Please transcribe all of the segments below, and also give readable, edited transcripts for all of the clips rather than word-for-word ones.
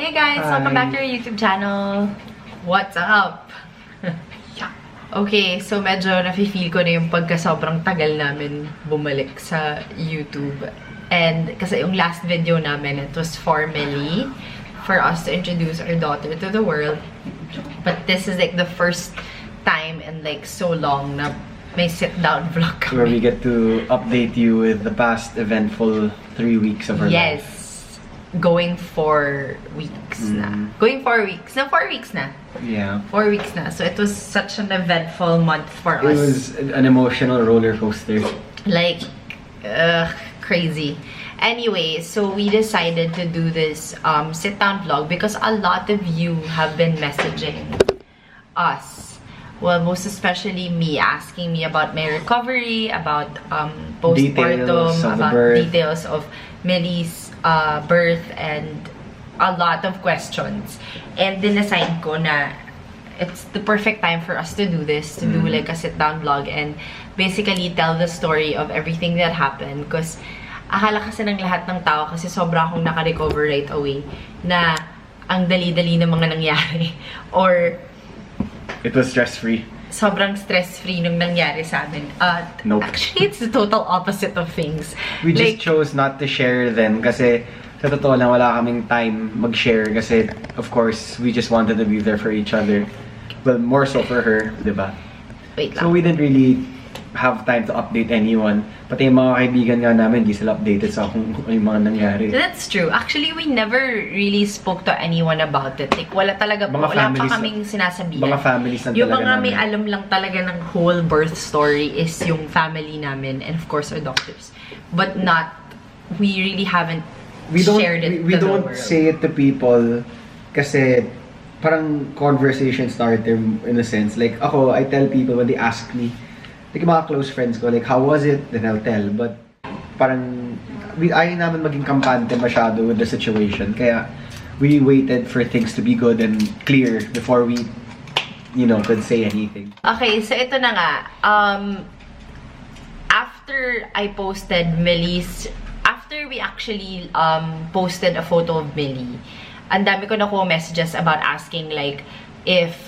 Hey guys! Hi. Welcome back to our YouTube channel. What's up? Okay, so medyo nafe-feel ko na yung pagka sobrang tagal namin bumalik sa YouTube. And kasi yung last video namin, it was for Millie, for us to introduce our daughter to the world. But this is like the first time in like so long na may sit-down vlog kami. Where we get to update you with the past eventful 3 weeks of our life. Yes. Going 4 weeks na. Going 4 weeks. No, 4 weeks na. Yeah. 4 weeks na. So it was such an eventful month for us. It was an emotional roller coaster. Like, crazy. Anyway, so we decided to do this sit-down vlog because a lot of you have been messaging us. Well, most especially me, asking me about my recovery, about postpartum, about details of Millie's birth, and a lot of questions. And dinaside ko na it's the perfect time for us to do this, to do like a sit-down vlog and basically tell the story of everything that happened. Because akala kasi ng lahat ng tao, kasi sobra akong naka-recover right away, na ang dali-dali na mga nangyari. Or it was stress-free. Sobrang stress-free nung nangyari sa amin. Nope. Actually, it's the total opposite of things. We just chose not to share them kasi sa totoo lang wala kaming time mag-share kasi of course we just wanted to be there for each other. Well, more so for her, diba? Wait lang. So we didn't really have time to update anyone. Pati yung mga kaibigan nga namin, di sila updated sa kung ano yung mga nangyari. That's true. Actually, we never really spoke to anyone about it. Like, wala talaga po. Wala pa kaming sinasabihan. Mga families lang yung talaga mga namin. may alam lang talaga ng whole birth story is yung family namin and of course our doctors. But not, we really haven't shared it we to the don't world. say it to people kasi parang conversation starter in a sense. Like ako, I tell people when they ask me, like mga close friends ko, like how was it? Then I'll tell. But parang ayaw namin maging kampante masyado with the situation. Kaya we waited for things to be good and clear before we, you know, could say anything. Okay, so ito na nga. After I posted after we actually posted a photo of Millie, ang dami ko nakuha messages about asking like if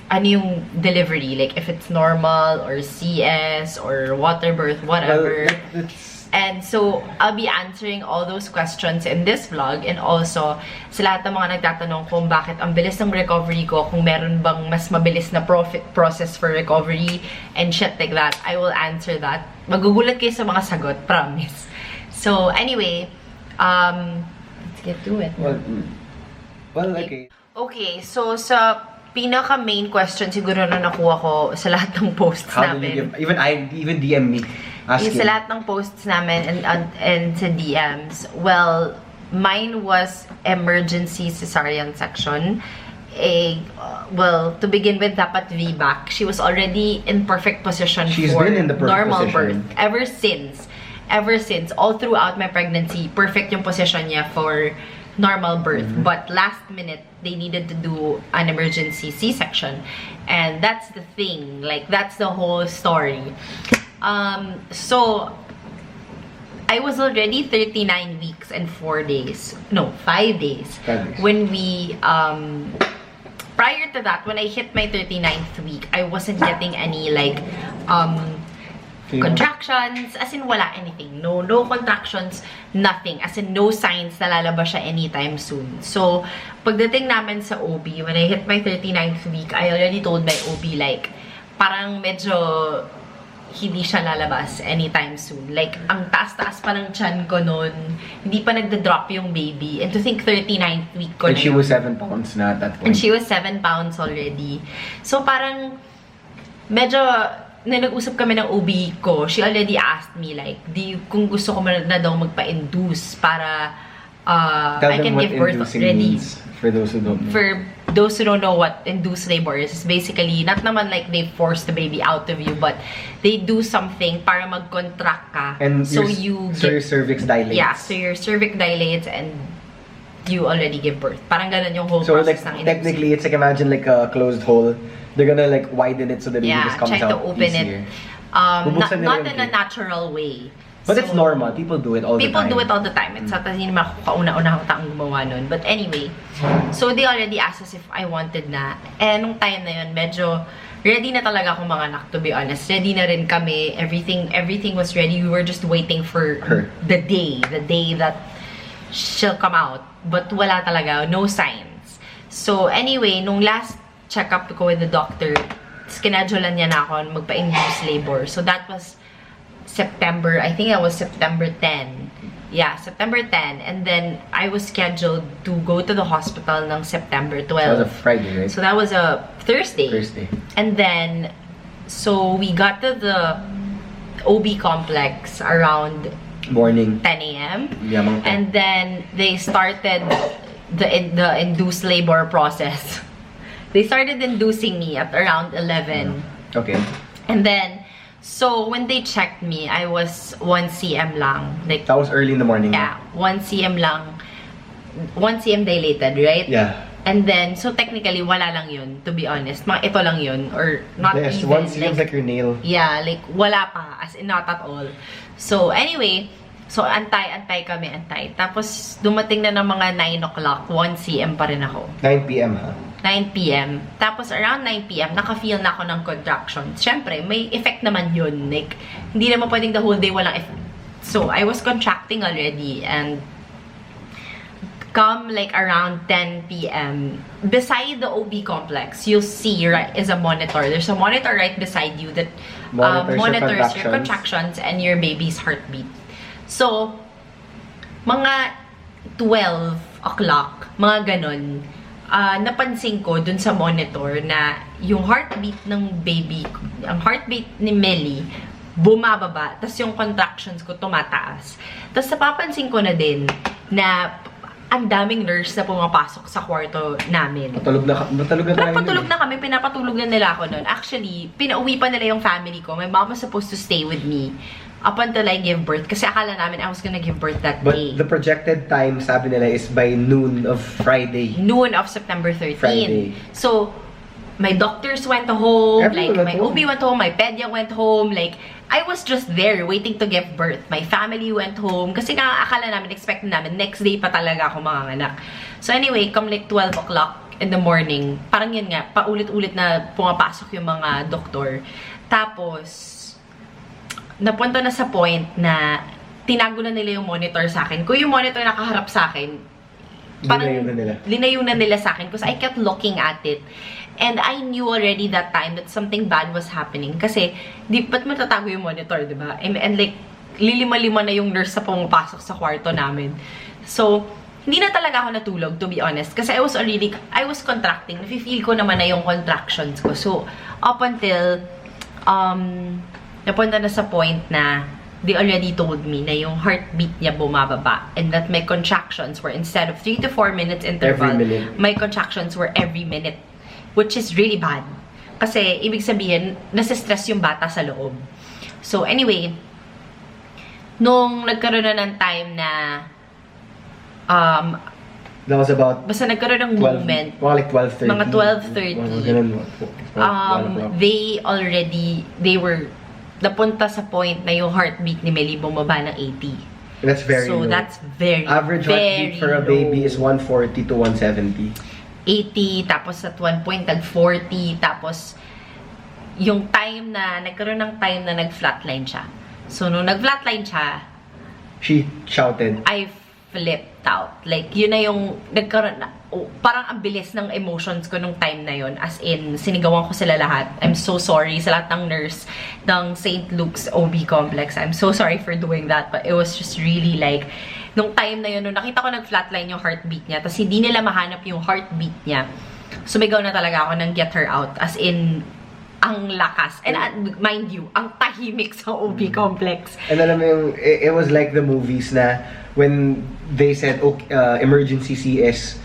ano yung delivery, like if it's normal or CS or water birth, whatever. Well, and so I'll be answering all those questions in this vlog, and also sa lahat ng mga nagtatanong kung bakit ang bilis ng recovery ko, kung meron bang mas mabilis na process for recovery and shit like that, I will answer that. Magugulat kayo sa mga sagot, promise. So anyway, let's get to it. Well, okay. Okay, so sa pinaka main question siguro na nakuha ko sa lahat ng posts namin. Even DM me asking. Sa lahat ng posts namin and sa DMs. Well, mine was emergency cesarean section. Well, to begin with, dapat VBAC. She was already in perfect position for normal birth. Ever since, all throughout my pregnancy, perfect yung position niya for normal birth. But last minute, they needed to do an emergency C-section. And that's the thing. Like, that's the whole story. So, I was already 39 weeks and 4 days. No, 5 days. 5 days. When we, prior to that, when I hit my 39th week, I wasn't getting any, like, contractions, as in wala anything. No contractions, nothing. As in no signs na lalabas siya anytime soon. So, pagdating namin sa OB, when I hit my 39th week, I already told my OB like, parang medyo hindi siya lalabas anytime soon. Like, ang taas-taas pa ng tiyan ko noon, hindi pa nagda-drop yung baby. And to think 39th week ko and na she was 7 pounds na at that point. And she was 7 pounds already. So, parang medyo na nag-usap kami ng OB ko, she already asked me like, kung gusto ko na daw magpa-induce para I can give birth already. For those who don't know. For those who don't know what induced labor is, basically, not naman like they force the baby out of you, but they do something para mag-contract ka. And so your cervix dilates. Yeah, so your cervix dilates and you already give birth. Parang ganun yung whole so process like, ng technically, it's like, imagine like a closed hole. They're gonna like widen it so the baby just comes try out to open easier. it. Not in a natural way. But it's normal. People do it all the time. People do it all the time. It's not that hindi naman ako kauna-unahang taong gumawa nun. But anyway, so they already asked us if I wanted na. And nung time na yun, medyo ready na talaga akong mga anak, to be honest. Ready na rin kami. Everything was ready. We were just waiting for her. The day that she'll come out. But wala talaga. No signs. So anyway, nung last check-up ko with the doctor, schedule niya na ako magpa-induce labor. So that was September, I think that was September 10. Yeah, September 10. And then, I was scheduled to go to the hospital ng September 12. That was a Friday, right? So that was a Thursday. Thursday. And then, so we got to the OB complex around morning 10 a.m. Yeah, and then, they started the induced labor process. They started inducing me at around 11. Okay. And then, so when they checked me, I was 1 cm lang. Like, that was early in the morning. Yeah, 1 cm lang. 1 cm dilated, right? Yeah. And then, so technically, wala lang yun, to be honest. Mga ito lang yun, or not yes, even. 1 cm like your nail. Yeah, like, wala pa, as in not at all. So, anyway, so antay kami. Tapos, dumating na ng mga 9 o'clock, 1 cm pa rin ako. 9 p.m. ha? 9 p.m. Tapos, around 9 p.m., naka-feel na ako ng contractions. Siyempre, may effect naman yun. Like, hindi naman pwedeng the whole day walang effect. So, I was contracting already. And, come like around 10 p.m., beside the OB complex, you'll see, right, is a monitor. There's a monitor right beside you that monitors your contractions and your baby's heartbeat. So, mga 12 o'clock, mga ganon, napansin ko dun sa monitor na yung heartbeat ng baby, ang heartbeat ni Millie, bumababa, tas yung contractions ko tumataas. Tas napapansin ko na din na ang daming nurse na pumapasok sa kwarto namin. Patulog na kami. Pinapatulog na nila ako nun. Actually, pinauwi pa nila yung family ko. My mom was supposed to stay with me up until I give birth. Kasi akala namin I was gonna give birth that day. But the projected time, sabi nila, is by noon of Friday. Noon of September 13. Friday. So, my doctors went home. Everyone like, my went home. OB went home. My pedia went home. Like, I was just there waiting to give birth. My family went home. Kasi nga, akala namin, expect namin, next day pa talaga ako manganganak. So anyway, come like 12 o'clock in the morning, parang yun nga, paulit-ulit na pumapasok yung mga doktor. Tapos, napunta na sa point na tinago na nila yung monitor sa akin. Kung yung monitor nakaharap sa akin, parang linayo na nila sa akin because I kept looking at it. And I knew already that time that something bad was happening. Kasi, ba't matatago yung monitor, diba? And like, lilima-lima na yung nurse sa pumapasok sa kwarto namin. So, hindi na talaga ako natulog, to be honest. Kasi I was contracting. Nafe-feel ko naman na yung contractions ko. So, up until, napunta na sa point na they already told me na yung heartbeat niya bumababa and that my contractions were, instead of 3 to 4 minutes interval, my contractions were every minute, which is really bad. Kasi, ibig sabihin, nasa-stress yung bata sa loob. So, anyway, nung nagkaroon na ng time na, that was about, basta nagkaroon ng 12, moment, like 12:30. mga 12:30, they were, napunta sa point na yung heartbeat ni Millie bumaba ng 80. That's very low. So, that's very, average heartbeat for a baby is 140 to 170. 80, tapos at one point, nag-40, tapos, yung time na, nagkaroon ng time na nag-flatline siya. So, nung nag-flatline siya, she shouted. I flipped out. Like, yun na yung, nagkaroon na, parang ang bilis ng emotions ko nung time na yun. As in, sinigawan ko sila lahat. I'm so sorry sa lahat ng nurse ng St. Luke's OB complex. I'm so sorry for doing that. But it was just really like, nung time na yun, nung nakita ko nag-flatline yung heartbeat niya, tapos hindi nila mahanap yung heartbeat niya, sumigaw na talaga ako ng get her out. As in, ang lakas. And mind you, ang tahimik sa OB complex. And alam mo yung, it was like the movies na when they said, emergency CS,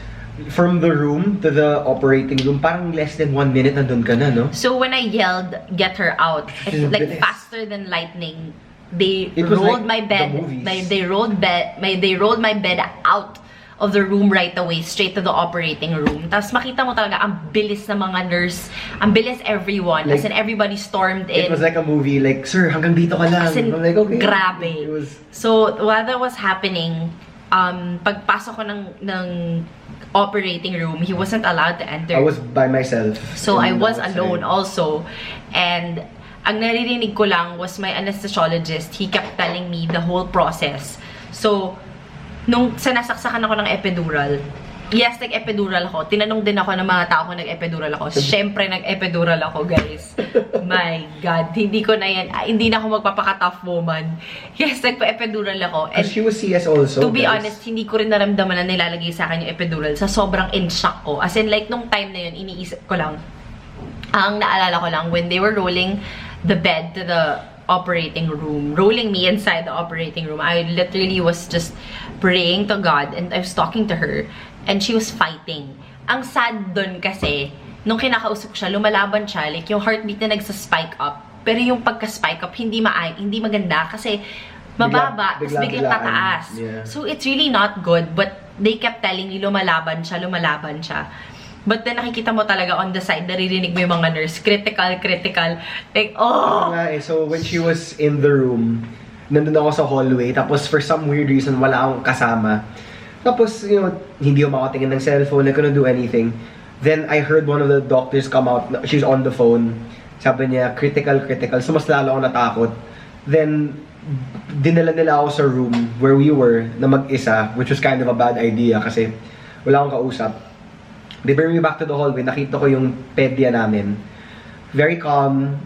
from the room to the operating room, parang less than 1 minute nandun ka na, no? So when I yelled, get her out, it's like faster than lightning. They rolled my bed. They rolled my bed out of the room right away, straight to the operating room. Tapos makita mo talaga, ang bilis ng mga nurse, ang bilis everyone, like, as in everybody stormed in. It was like a movie, like, sir, hanggang dito ka lang. As in, I'm like, okay. Grabe. So, while that was happening, pagpasok ko ng operating room, he wasn't allowed to enter. I was by myself. So, I was alone also. And ang naririnig ko lang was my anesthesiologist. He kept telling me the whole process. So, nung sinasaksakan ako ng epidural, yes, nag-epidural ako. Tinanong din ako ng mga tao kung nag-epidural ako. Siyempre, nag-epidural ako, guys. My God. Hindi na ako magpapaka-tough woman. Yes, nagpa-epidural ako. And she was CS also, to be honest, hindi ko rin naramdaman na nilalagay sa akin yung epidural sa sobrang in-shock ko. As in, like, nung time na yun, iniisip ko lang, ang naalala ko lang, when they were rolling the bed to the operating room, rolling me inside the operating room, I literally was just praying to God and I was talking to her and she was fighting. Ang sad dun kasi, nung kinakausap ko siya, lumalaban siya, like yung heartbeat na nagsa-spike up, pero yung pagka-spike up, hindi maganda kasi mababa, tapos biglang tataas. Yeah. So it's really not good, but they kept telling me, lumalaban siya. But then nakikita mo talaga on the side, naririnig mo yung mga nurse, critical. Like, oh! So when she was in the room, nandun ako sa hallway, tapos for some weird reason, wala akong kasama. Tapos, you know, hindi ako makatingin ng cellphone, I couldn't do anything. Then I heard one of the doctors come out, she's on the phone. Sabi niya, critical. So mas lalo ako natakot. Then, dinala nila ako sa room where we were, na mag-isa, which was kind of a bad idea kasi wala akong kausap. They bring me back to the hallway, nakita ko yung pedia namin. Very calm,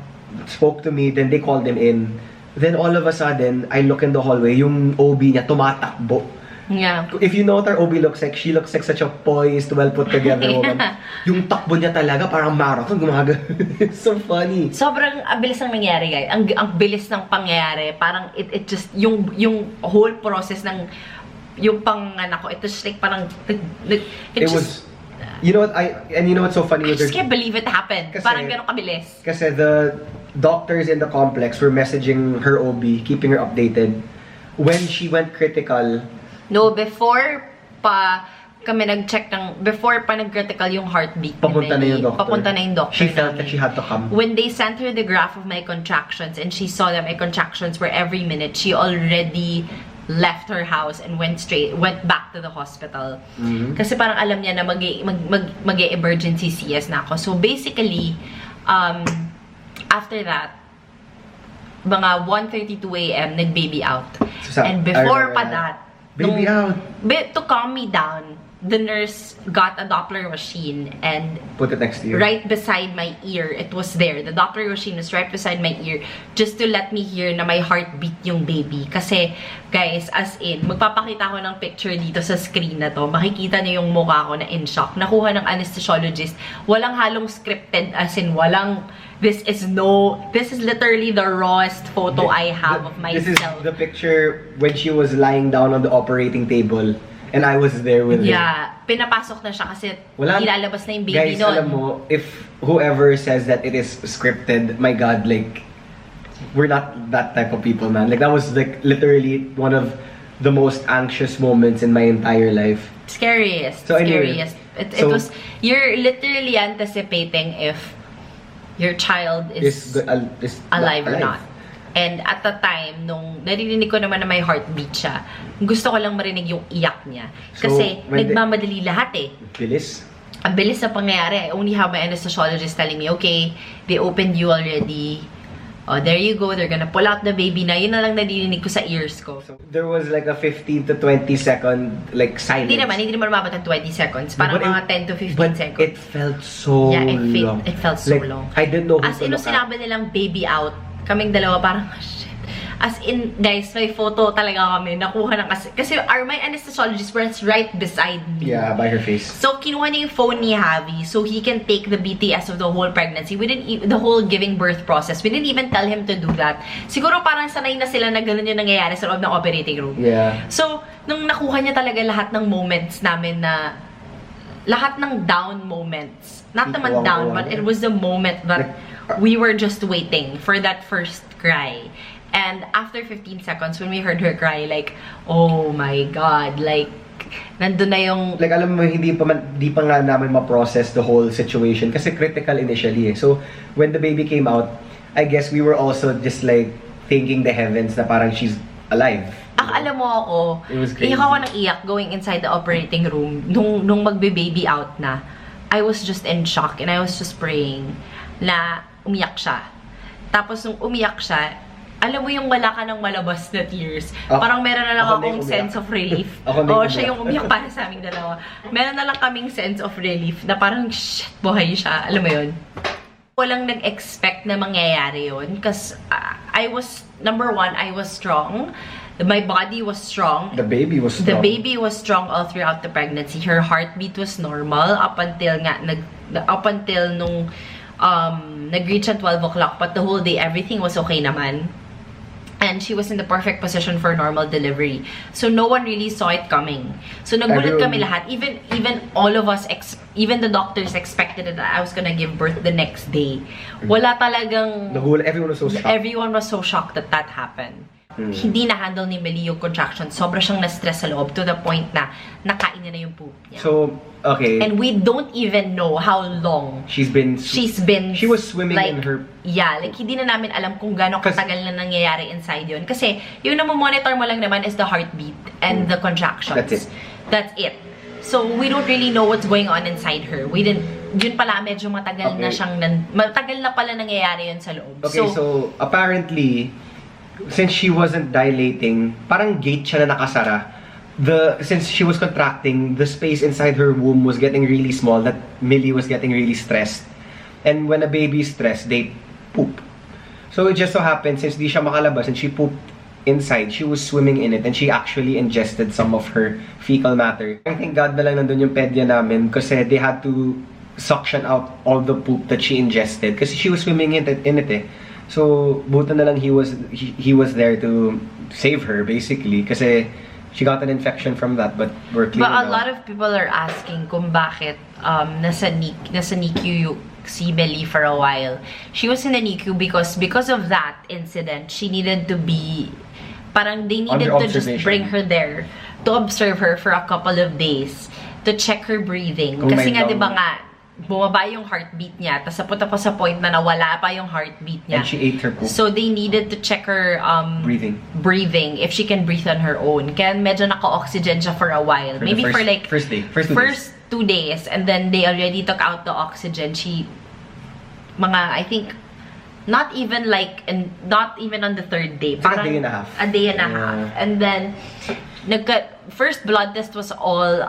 spoke to me, then they called him in. Then all of a sudden, I look in the hallway, yung OB niya tumatakbo. Yeah. If you know what our OB looks like, she looks like such a poised, well put together woman. Yung takbo niya talaga, parang marathon, gumagano. It's so funny. Sobrang bilis ng nangyari, guys. Ang bilis ng pangyayari. Parang it just, yung whole process ng, yung panganak ko, it was like parang, it was, you know what, you know what's so funny? I just can't believe it happened. Kasi, parang gano'ng kabilis. Kasi the doctors in the complex were messaging her OB, keeping her updated. When she went critical, no, before pa kami nag-check before pa nag-critical yung heartbeat papunta na yung doctor. She felt that she had to come. When they sent her the graph of my contractions and she saw that my contractions were every minute, she already left her house and went back to the hospital. Kasi parang alam niya na mag-emergency CS na ako. So basically, after that, mga 1:32 AM, nag-baby out. And before pa that, baby out. To calm me down, the nurse got a Doppler machine and put it next to you. Right beside my ear. It was there. The Doppler machine was right beside my ear just to let me hear na may heartbeat yung baby. Kasi, guys, as in, magpapakita ko ng picture dito sa screen na to. Makikita niyo yung mukha ko na in shock. Nakuha ng anesthesiologist. Walang halong scripted, as in, this is literally the rawest photo I have of myself. This is the picture when she was lying down on the operating table. And I was there with her. Yeah, pinapasok na siya kasi ilalabas na yung baby guys, alam mo, if whoever says that it is scripted, my God, like, we're not that type of people, man. Like, that was like literally one of the most anxious moments in my entire life. Scariest. It was, you're literally anticipating if your child is alive or not. And at the time, nung narinig ko naman na may heartbeat siya, gusto ko lang marinig yung iyak niya. Kasi nagmamadali lahat eh. Bilis. Ang bilis na pangyayari. I only have my anesthesiologist telling me, okay, they opened you already. Oh, there you go. They're gonna pull out the baby na. Yun na lang narinig ko sa ears ko. So, there was like a 15 to 20 second like silence. Hindi naman umabot ng 20 seconds. Parang mga 10 to 15 seconds. It felt so long. It felt so long. I didn't know who as in, nung sinabi nilang baby out, kaming dalawa parang, shit. As in, guys, may photo talaga kami. Nakuha ng kasi my anesthesiologist was right beside me. Yeah, by her face. So, kinuha niya yung phone ni Javi so he can take the BTS of the whole pregnancy. The whole giving birth process. We didn't even tell him to do that. Siguro parang sanay na sila na ganun yung nangyayari sa loob ng operating room. Yeah. So, nung nakuha niya talaga lahat ng moments namin na lahat ng down moments. Not naman down, but it was the moment that we were just waiting for that first cry. And after 15 seconds, when we heard her cry, like, oh my God, like, nandun na yung... Like, alam mo, hindi pa nga namin ma-process the whole situation kasi critical initially eh. So, when the baby came out, I guess we were also just like thanking the heavens na parang she's alive. Alam mo ako, It was crazy. iyak ako ng iyak going inside the operating room nung magbe-baby out na. I was just in shock and I was just praying na umiyak siya. Tapos nung umiyak siya, alam mo yung wala ka ng malabas na tears. Parang meron na lang akong sense of relief. Siya yung umiyak para sa aming dalawa. Meron na lang kaming sense of relief na parang, shit, buhay siya. Alam mo yun? Walang nag-expect na mangyayari yun. Kasi number one, I was strong. My body was strong. The baby was strong. The baby was strong all throughout the pregnancy. Her heartbeat was normal up until nung nag-reach at 12 o'clock. But the whole day, everything was okay naman. And she was in the perfect position for normal delivery. So no one really saw it coming. So nagulat kami lahat. Even all of us, even the doctors expected that I was gonna give birth the next day. Wala talagang... Everyone was so shocked. Everyone was so shocked that happened. Hindi na-handle ni Millie yung contraction. Sobra siyang na-stress sa loob to the point na nakain niya na yung poop niya. So, okay. And we don't even know how long She was swimming like, in her... Yeah, like hindi na namin alam kung gano'ng katagal na nangyayari inside yun. Kasi yung namomonitor mo lang naman is the heartbeat and the contractions. That's it. So, we don't really know what's going on inside her. Yun pala, medyo matagal na pala nangyayari yun sa loob. Okay, so apparently, since she wasn't dilating, parang gate siya na nakasara. Since she was contracting, the space inside her womb was getting really small, that Millie was getting really stressed. And when a baby is stressed, they poop. So it just so happened, since di siya makalabas and she pooped inside, she was swimming in it and she actually ingested some of her fecal matter. I thank God na lang nandun yung pedia namin kasi they had to suction out all the poop that she ingested kasi she was swimming in it eh. So, buta na lang he was there to save her, basically. Kasi she got an infection from that, but we're clear now. But a lot of people are asking kung bakit nasa NICU si Millie for a while. She was in the NICU because of that incident. She needed to be... Parang they needed to just bring her there to observe her for a couple of days to check her breathing. Kasi nga, di ba nga, bumaba yung heartbeat niya, tapos napunta pa sa point na nawala pa yung heartbeat niya. And she ate her poop. So they needed to check her breathing if she can breathe on her own. Kaya medyo naka-oxygen siya for a while. Maybe for like first 2 days, and then they already took out the oxygen. I think not even on the 3rd day. Parang a day and a half. A day and a half. And then first blood test was all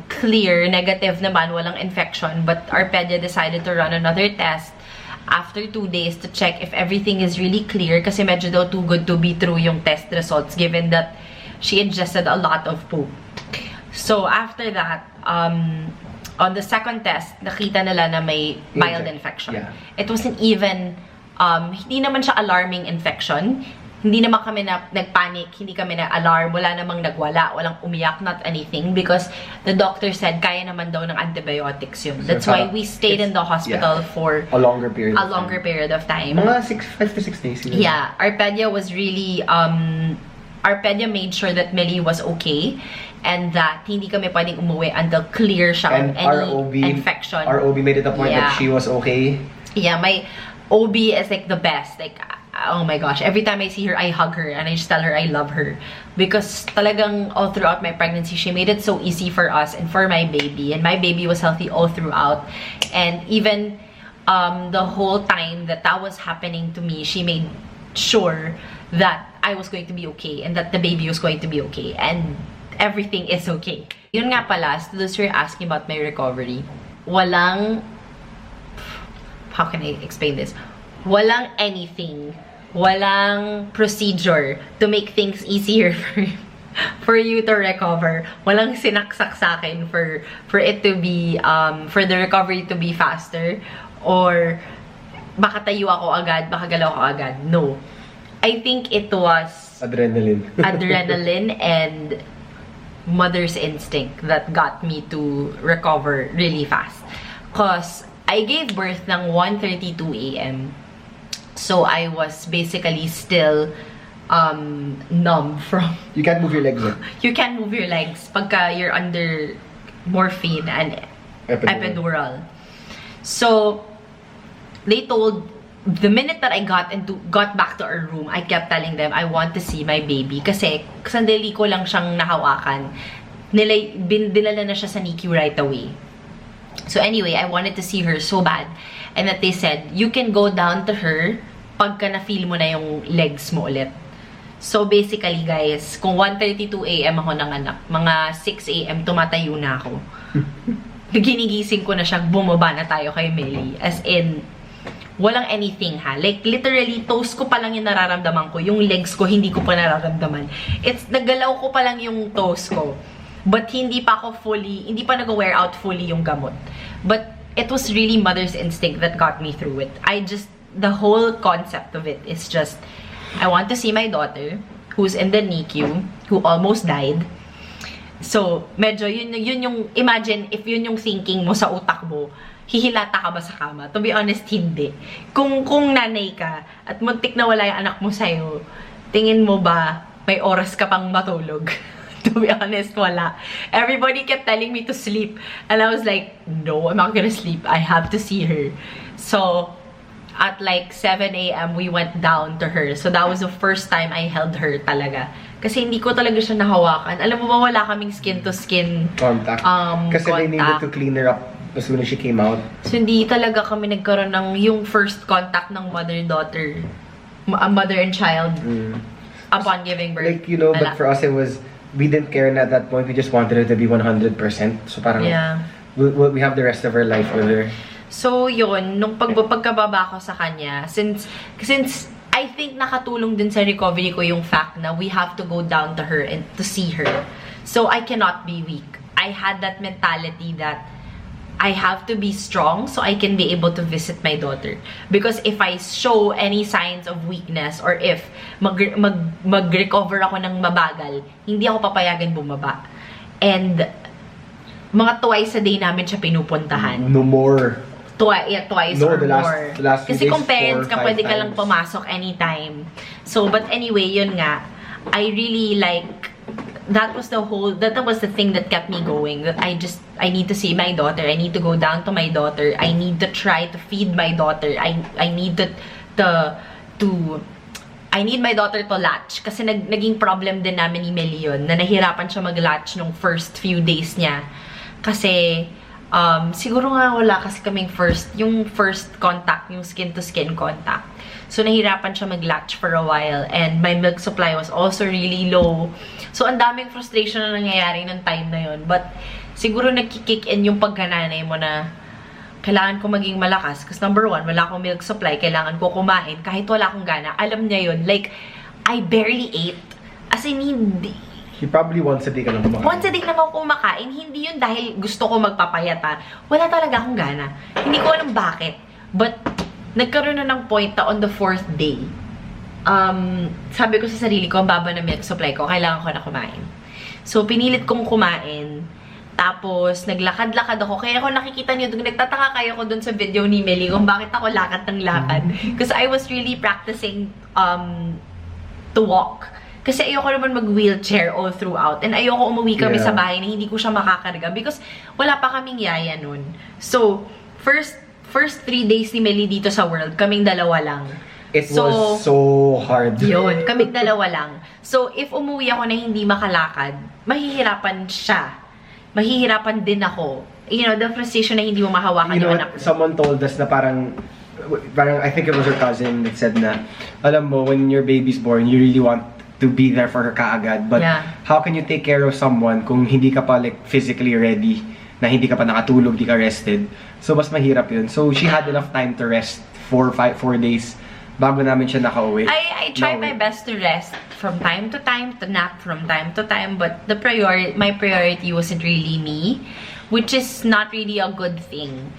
clear, negative naman, walang infection. But our pedia decided to run another test after 2 days to check if everything is really clear. Kasi medyo daw too good to be true yung test results given that she ingested a lot of poop. So after that, on the second test, nakita nila na may mild infection. Yeah. It wasn't even, hindi naman siya alarming infection. Hindi naman kami nagpanic, hindi kami na-alarm, wala namang nagwala, walang umiyak, not anything. Because the doctor said, kaya naman daw ng antibiotics yun. That's why we stayed in the hospital for a longer period of time. Mga 5 to 6 days. Yeah, our pedia was really, our pedia made sure that Millie was okay. And that hindi kami pwedeng umuwi until clear siya of any infection. Our OB made it a point that she was okay. Yeah, my OB is like the best. Like, oh my gosh, every time I see her, I hug her and I just tell her I love her. Because talagang all throughout my pregnancy, she made it so easy for us and for my baby. And my baby was healthy all throughout. And even the whole time that was happening to me, she made sure that I was going to be okay and that the baby was going to be okay. And everything is okay. Yun nga pala, so those who are asking about my recovery, walang... How can I explain this? Walang anything, walang procedure to make things easier for you to recover. Walang sinaksak sa akin for it to be, for the recovery to be faster, or baka tayo ako agad, baka galaw ako agad. No. I think it was adrenaline and mother's instinct that got me to recover really fast. Because I gave birth ng 1:32 a.m. So I was basically still numb from... You can't move your legs. You can't move your legs pagka you're under morphine and epidural. So, they told, the minute that I got back to our room, I kept telling them, I want to see my baby. Kasi, sandali ko lang siyang nahawakan. Dinala na siya sa NICU right away. So anyway, I wanted to see her so bad. And that they said, you can go down to her pagka na-feel mo na yung legs mo ulit. So basically guys, kung 1:32 AM ako nanganak, mga 6 AM tumatayo na ako. Ginigising ko na siya, bumaba na tayo kay Millie. As in, walang anything ha. Like, literally, toes ko pa lang yung nararamdaman ko. Yung legs ko, hindi ko pa nararamdaman. Naggalaw ko pa lang yung toes ko. But hindi pa nag-wear out fully yung gamot. But it was really mother's instinct that got me through it. The whole concept of it is just, I want to see my daughter, who's in the NICU, who almost died. So, medyo, yun yung, imagine, if yun yung thinking mo sa utak mo, hihilata ka ba sa kama? To be honest, hindi. Kung nanay ka, at muntik na wala yung anak mo sa'yo, tingin mo ba, may oras ka pang matulog? To be honest, wala. Everybody kept telling me to sleep. And I was like, no, I'm not gonna sleep. I have to see her. So, at like 7 AM, we went down to her. So, that was the first time I held her talaga. Kasi hindi ko talaga siya nahawakan. Alam mo ba, wala kaming skin-to-skin contact. Kasi they needed to clean her up as soon as she came out. So, hindi talaga kami nagkaroon ng yung first contact ng mother-daughter. Mother and child. Upon giving birth. Like, you know, but for us, it was... We didn't care at that point. We just wanted her to be 100%. So parang we have the rest of her life with her. So yun, nung pagkababa ko sa kanya, since I think nakatulong din sa recovery ko yung fact na we have to go down to her and to see her. So I cannot be weak. I had that mentality that I have to be strong so I can be able to visit my daughter. Because if I show any signs of weakness or if mag-recover ako ng mabagal, hindi ako papayagan bumaba. And mga twice a day namin siya pinupuntahan. No more. Twice no, or more. The last Kasi kung 4 parents ka, pwede ka lang times. pumasok anytime. So, but anyway, yun nga. I really like... That was the thing that kept me going. That I need to see my daughter. I need to go down to my daughter. I need to try to feed my daughter. I need I need my daughter to latch. Kasi naging problem din namin ni Millie yun, na nahirapan siya mag-latch nung first few days niya. Kasi, siguro nga wala kasi kaming yung first contact, yung skin-to-skin contact. So, nahirapan siya mag-latch for a while. And my milk supply was also really low. So, ang daming frustration na nangyayari ng time na yun. But, siguro nagkikick in yung pagkananay mo na kailangan ko maging malakas. Kasi number 1, wala akong milk supply. Kailangan ko kumain. Kahit wala akong gana. Alam niya yun. Like, I barely ate. As in, hindi. Probably once a day ka lang kumakain. Once a day lang ako kumakain. Hindi yun dahil gusto ko magpapayata. Wala talaga akong gana. Hindi ko alam bakit. But, nagkaroon na ng point na on the 4th day, sabi ko sa sarili ko, ang baba na milk supply ko, kailangan ko na kumain. So, pinilit kong kumain. Tapos, naglakad-lakad ako. Kaya ako nakikita niyo, nagtataka kayo ko dun sa video ni Millie kung bakit ako lakad ng lakad. Because I was really practicing to walk. Kasi ayoko naman mag-wheelchair all throughout. And ayoko umuwi kami sa bahay na hindi ko siya makakarga. Because wala pa kaming yaya nun. So, first 3 days ni Millie dito sa world, kaming dalawa lang. It was so hard. Yun, kaming dalawa lang. So, if umuwi ako na hindi makalakad, mahihirapan siya. Mahihirapan din ako. You know, the frustration na hindi mo mahawakan yung anak mo. Someone told us na parang, I think it was her cousin that said na, alam mo, when your baby's born, you really want to be there for her kaagad. But how can you take care of someone kung hindi ka pa like physically ready, na hindi ka pa nakatulog, hindi ka rested? So, mas mahirap yun. So, she had enough time to rest 4 days bago namin siya nakauwi. I tried my best to rest from time to time, to nap from time to time, but my priority wasn't really me, which is not really a good thing.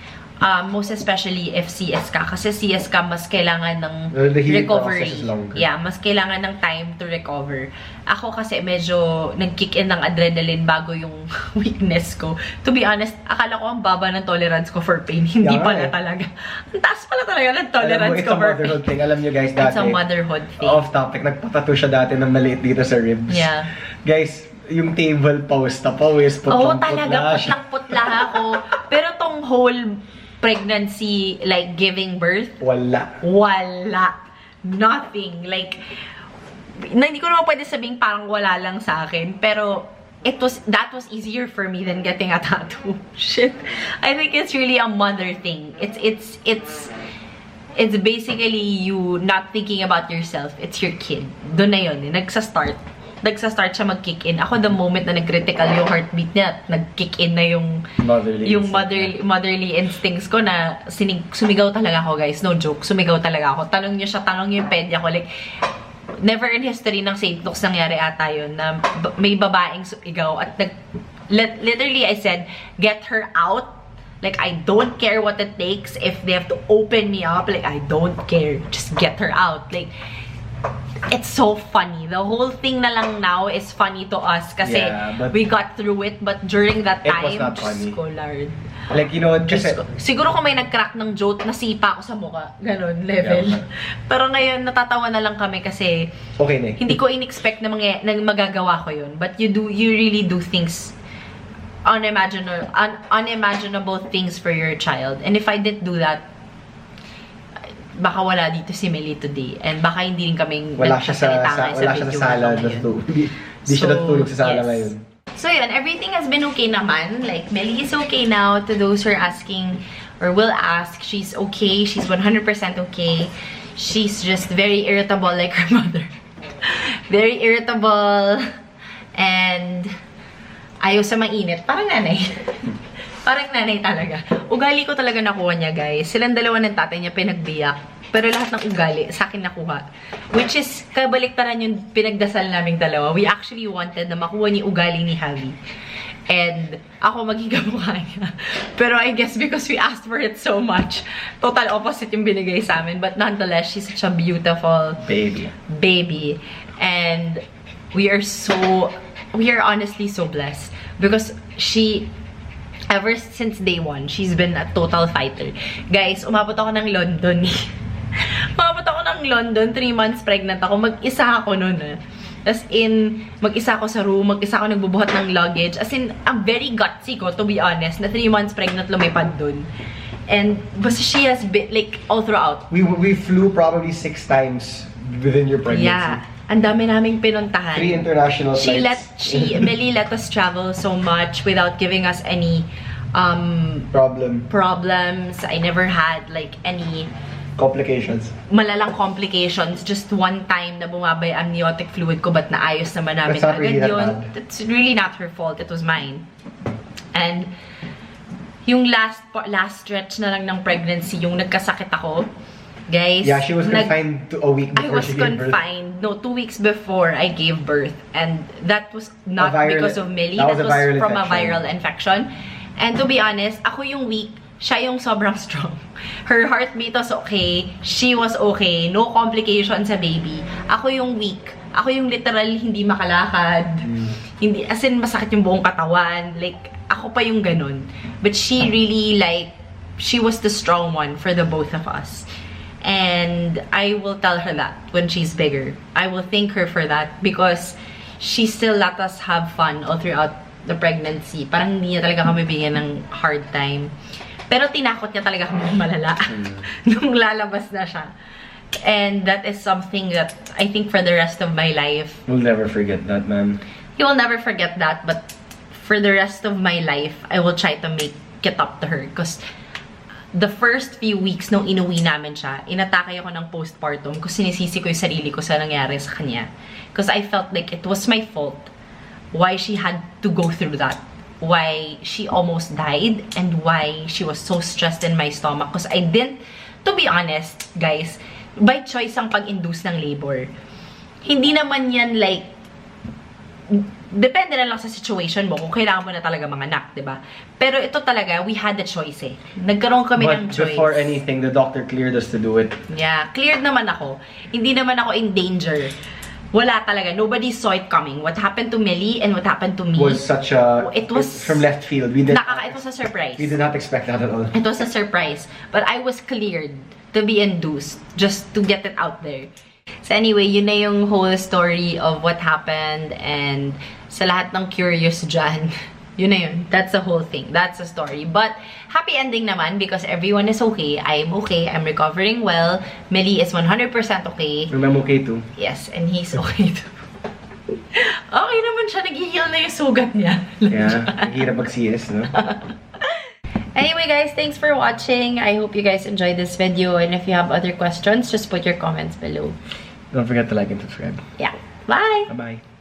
Most especially if CS ka. Kasi CS ka, mas kailangan ng The healing recovery. process is longer. Yeah, mas kailangan ng time to recover. Ako kasi medyo nag-kick in ng adrenaline bago yung weakness ko. To be honest, akala ko ang baba ng tolerance ko for pain. Hindi pala talaga. Ang taas pala talaga ng tolerance ko for pain. Thing. Alam nyo guys, dati. It's a motherhood thing. Off topic, nagpatattoo siya dati ng maliit dito sa ribs. Yeah. Guys, yung table pause na pawis, talaga, putlang-putla ako. Pero tong whole pregnancy, like giving birth, wala. Nothing. Like, hindi ko naman pwede sabing parang wala lang sa akin, pero that was easier for me than getting a tattoo. Shit. I think it's really a mother thing. It's basically you not thinking about yourself. It's your kid. Doon na yun. Nagsa-start siya mag-kick in. Ako, the moment na nag-critical yung heartbeat niya, nag-kick in na yung motherly instincts ko na sumigaw talaga ako, guys. No joke. Sumigaw talaga ako. Tanong niyo siya, tanong niyo yung pedia ko. Like, never in history ng St. Luke's nangyari ata yun na may babaeng sumigaw at literally I said, get her out. Like, I don't care what it takes. If they have to open me up, like, I don't care. Just get her out. Like, it's so funny. The whole thing na lang now is funny to us kasi we got through it, but during that time, it was not funny. Lord. Like, you know, kasi siguro kung may nag-crack ng joke, nasipa ako sa mukha. Ganon, level. Yeah. Pero ngayon, natatawa na lang kami kasi okay na. Hindi ko in-expect na magagawa ko yun. But you really do things, unimaginable things for your child. And if I didn't do that, baka wala dito si Millie today. And baka hindi rin kaming nagsasalita sa video sala. Hindi siya natulog sa sala ngayon. So yun, everything has been okay naman. Like, Millie is okay now. To those who are asking or will ask, she's okay. She's 100% okay. She's just very irritable like her mother. Very irritable. And ayaw sa mainit. Parang nanay. Parang nanay talaga. Ugali ko talaga nakuha niya, guys. Silang dalawa ng tatay niya pinagbiyak. Pero lahat ng ugali, sa akin nakuha. Which is, kabaliktaran yung pinagdasal naming dalawa. We actually wanted na makuha ni ugali ni Javi. And ako maging kamukha niya. Pero I guess because we asked for it so much, total opposite yung binigay sa amin. But nonetheless, she's such a beautiful baby. And we are honestly so blessed. Because ever since day one, she's been a total fighter. Guys, umabot ako ng London. Umabot ako ng London, 3 months pregnant ako. Mag-isa ako noon. As in, mag-isa ako sa room, mag-isa ako nagbubuhat ng luggage. As in, ang very gutsy ko, to be honest, na 3 months pregnant lumipad dun. And, basta she has been, like, all throughout. We flew probably 6 times within your pregnancy. Yeah. Ang dami naming pinuntahan. 3 international flights. Millie let us travel so much without giving us any problems. I never had like any malalang complications. Just one time na bumabay amniotic fluid ko, but naayos naman namin agad yun. That's really not her fault. It was mine. And yung last stretch na lang ng pregnancy, yung nagkasakit ako. Guys, yeah, she was confined a week before she gave birth. I was confined. No, 2 weeks before I gave birth. And that was not because of Millie. That was from a viral infection. And to be honest, ako yung weak. Siya yung sobrang strong. Her heartbeat was okay. She was okay. No complications sa baby. Ako yung weak. Ako yung literal hindi makalakad. Hindi, as in, masakit yung buong katawan. Like, ako pa yung ganun. But she really, like, she was the strong one for the both of us. And I will tell her that when she's bigger. I will thank her for that because she still let us have fun all throughout the pregnancy. Parang hindi niya talaga kami bigyan ng hard time. Pero tinakot niya talaga kami malala nung lalabas na siya. And that is something that I think for the rest of my life, we'll never forget that, man. You will never forget that, but for the rest of my life, I will try to make it up to her. Because the first few weeks nung inuwi namin siya, inatake ako ng postpartum kasi sinisisi ko yung sarili ko sa nangyari sa kanya. Because I felt like it was my fault why she had to go through that. Why she almost died and why she was so stressed in my stomach. Because I didn't, to be honest, guys, by choice ang pag-induce ng labor. Hindi naman yan like, depende na lang sa situation mo kung kailangan mo na talaga manganak, diba? Pero ito talaga, we had the choice eh. Nagkaroon kami ng choice. But before anything, the doctor cleared us to do it. Yeah, cleared naman ako. Hindi naman ako in danger. Wala talaga. Nobody saw it coming. What happened to Millie and what happened to me Was such a... It was from left field. It was a surprise. We did not expect that at all. It was a surprise. But I was cleared to be induced just to get it out there. So anyway, yun na yung whole story of what happened, and sa lahat ng curious dyan, yun na yun. That's the whole thing. That's the story. But happy ending naman because everyone is okay. I'm okay. I'm recovering well. Millie is 100% okay. And I'm okay too. Yes, and he's okay too. Okay naman siya. Nag-heal na yung sugat niya. Yeah, hirap mag-CS, no? Anyway guys, thanks for watching. I hope you guys enjoyed this video, and if you have other questions, just put your comments below. Don't forget to like and subscribe. Yeah. Bye! Bye-bye.